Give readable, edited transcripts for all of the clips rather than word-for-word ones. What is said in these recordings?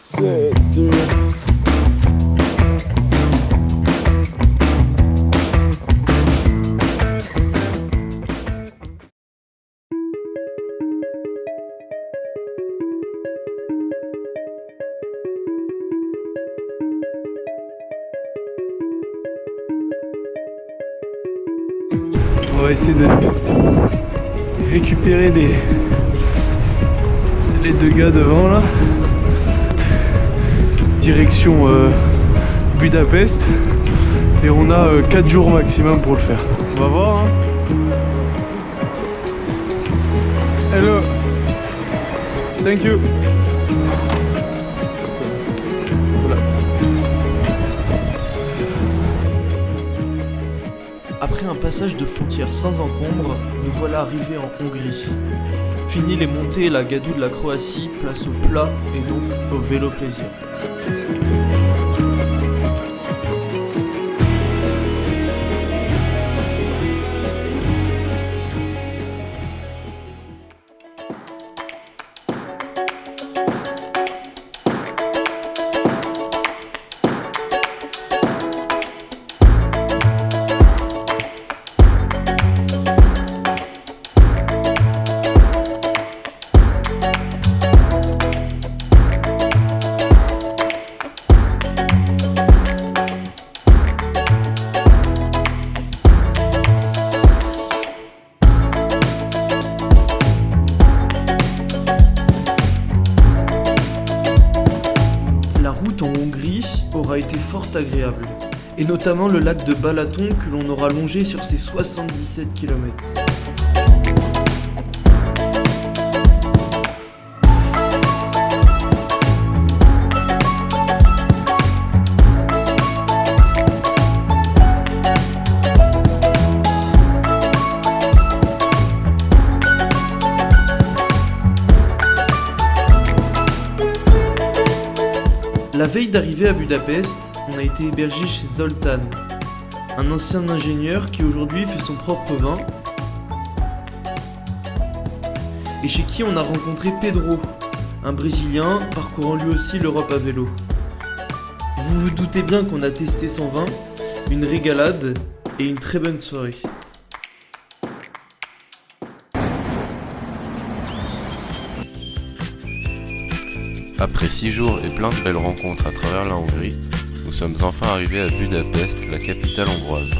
C'est dur. On va essayer de récupérer les deux gars devant là. Direction Budapest. Et on a 4 jours maximum pour le faire. On va voir hein. Hello. Thank you. Voilà. Après un passage de frontière sans encombre, nous voilà arrivés en Hongrie. Fini les montées et la gadoue de la Croatie, place au plat et donc au vélo plaisir. En Hongrie aura été fort agréable, et notamment le lac de Balaton que l'on aura longé sur ses 77 km. La veille d'arriver à Budapest, on a été hébergé chez Zoltán, un ancien ingénieur qui aujourd'hui fait son propre vin, et chez qui on a rencontré Pedro, un Brésilien parcourant lui aussi l'Europe à vélo. Vous vous doutez bien qu'on a testé son vin, une régalade et une très bonne soirée. Après 6 jours et plein de belles rencontres à travers la Hongrie, nous sommes enfin arrivés à Budapest, la capitale hongroise.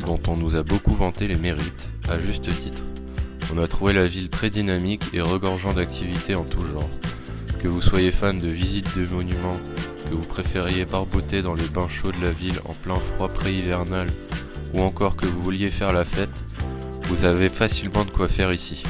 Dont on nous a beaucoup vanté les mérites, à juste titre. On a trouvé la ville très dynamique et regorgeant d'activités en tout genre. Que vous soyez fan de visites de monuments, que vous préfériez barboter dans les bains chauds de la ville en plein froid pré-hivernal, ou encore que vous vouliez faire la fête, vous avez facilement de quoi faire ici.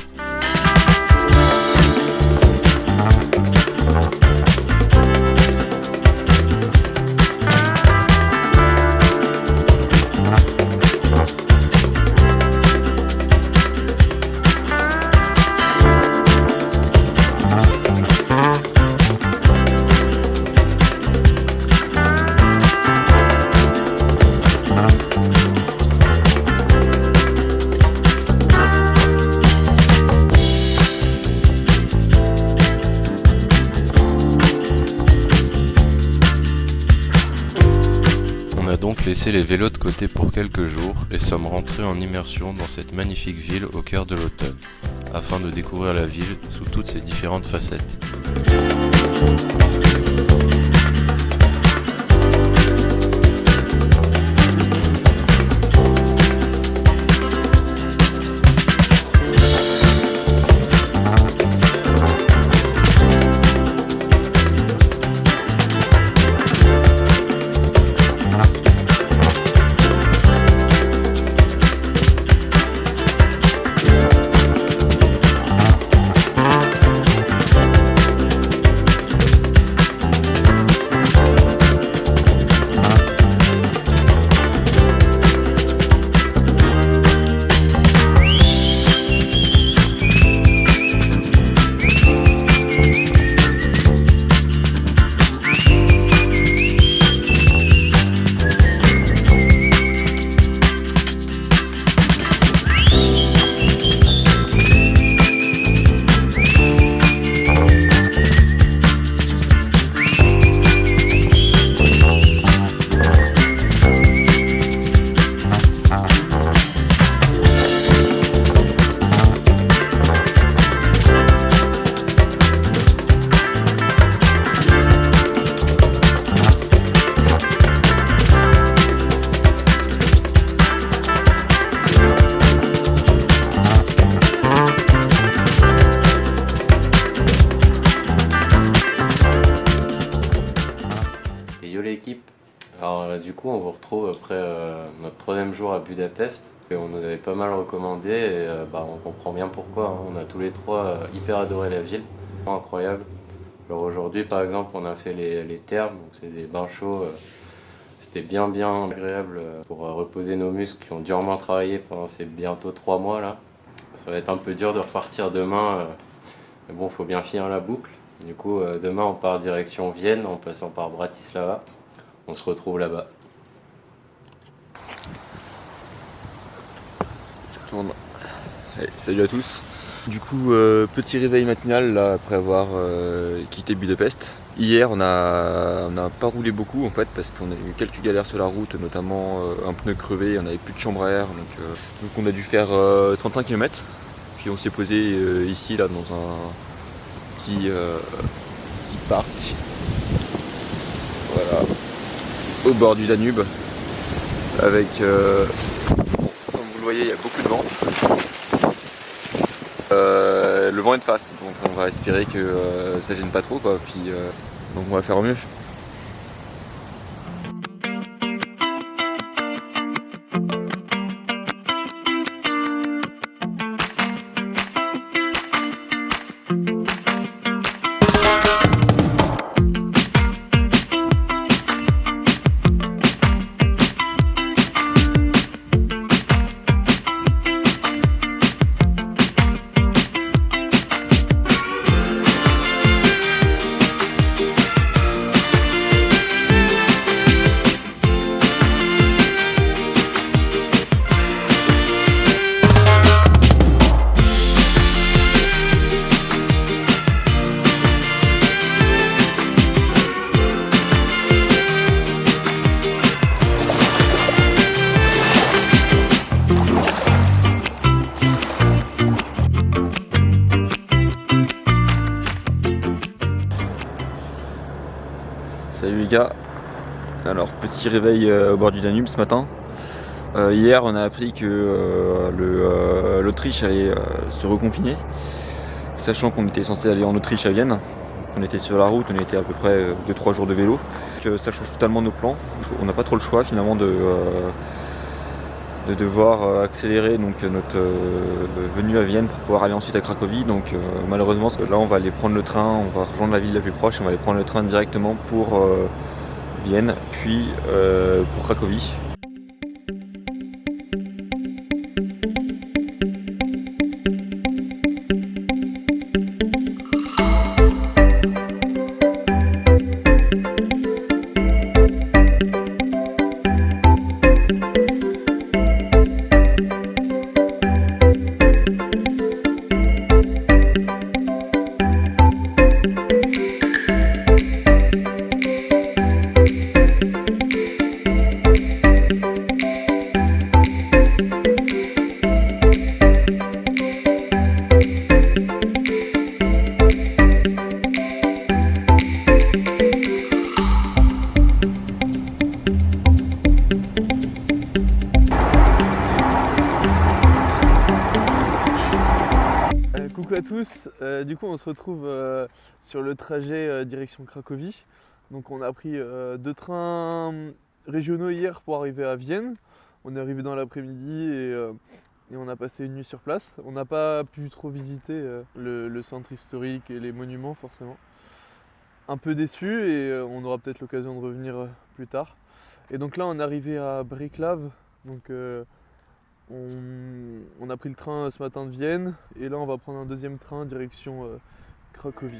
Laissé les vélos de côté pour quelques jours et sommes rentrés en immersion dans cette magnifique ville au cœur de l'automne, afin de découvrir la ville sous toutes ses différentes facettes. l'équipe. Alors du coup on vous retrouve après notre 3e jour à Budapest. Et on nous avait pas mal recommandé et on comprend bien pourquoi, hein. On a tous les trois hyper adoré la ville, incroyable. Alors aujourd'hui par exemple on a fait les thermes, donc c'est des bains chauds. C'était bien agréable pour reposer nos muscles qui ont durement travaillé pendant ces bientôt 3 mois là. Ça va être un peu dur de repartir demain, mais bon, faut bien finir la boucle. Du coup, demain on part direction Vienne en passant par Bratislava. On se retrouve là-bas. Ça tourne. Allez, salut à tous. Du coup, petit réveil matinal là, après avoir quitté Budapest. Hier, on a pas roulé beaucoup en fait parce qu'on a eu quelques galères sur la route, notamment un pneu crevé, on n'avait plus de chambre à air, donc on a dû faire 35 km. Puis on s'est posé ici là dans un petit parc, voilà, au bord du Danube, avec comme vous le voyez, il y a beaucoup de vent. Le vent est de face, donc on va espérer que ça gêne pas trop quoi. Puis donc on va faire au mieux. Salut les gars, alors petit réveil au bord du Danube ce matin. Hier on a appris que l'Autriche allait se reconfiner, sachant qu'on était censé aller en Autriche à Vienne. On était sur la route, on était à peu près 2-3 jours de vélo. Ça change totalement nos plans, on n'a pas trop le choix finalement de devoir accélérer donc, notre venue à Vienne pour pouvoir aller ensuite à Cracovie. Donc malheureusement là on va aller prendre le train, on va rejoindre la ville la plus proche, on va aller prendre le train directement pour Vienne, puis pour Cracovie. Coucou à tous, du coup on se retrouve sur le trajet direction Cracovie. Donc on a pris 2 trains régionaux hier pour arriver à Vienne. On est arrivé dans l'après-midi et on a passé une nuit sur place. On n'a pas pu trop visiter le centre historique et les monuments forcément. Un peu déçu et on aura peut-être l'occasion de revenir plus tard. Et donc là on est arrivé à Břeclav. Donc on a pris le train ce matin de Vienne et là on va prendre un deuxième train direction Cracovie.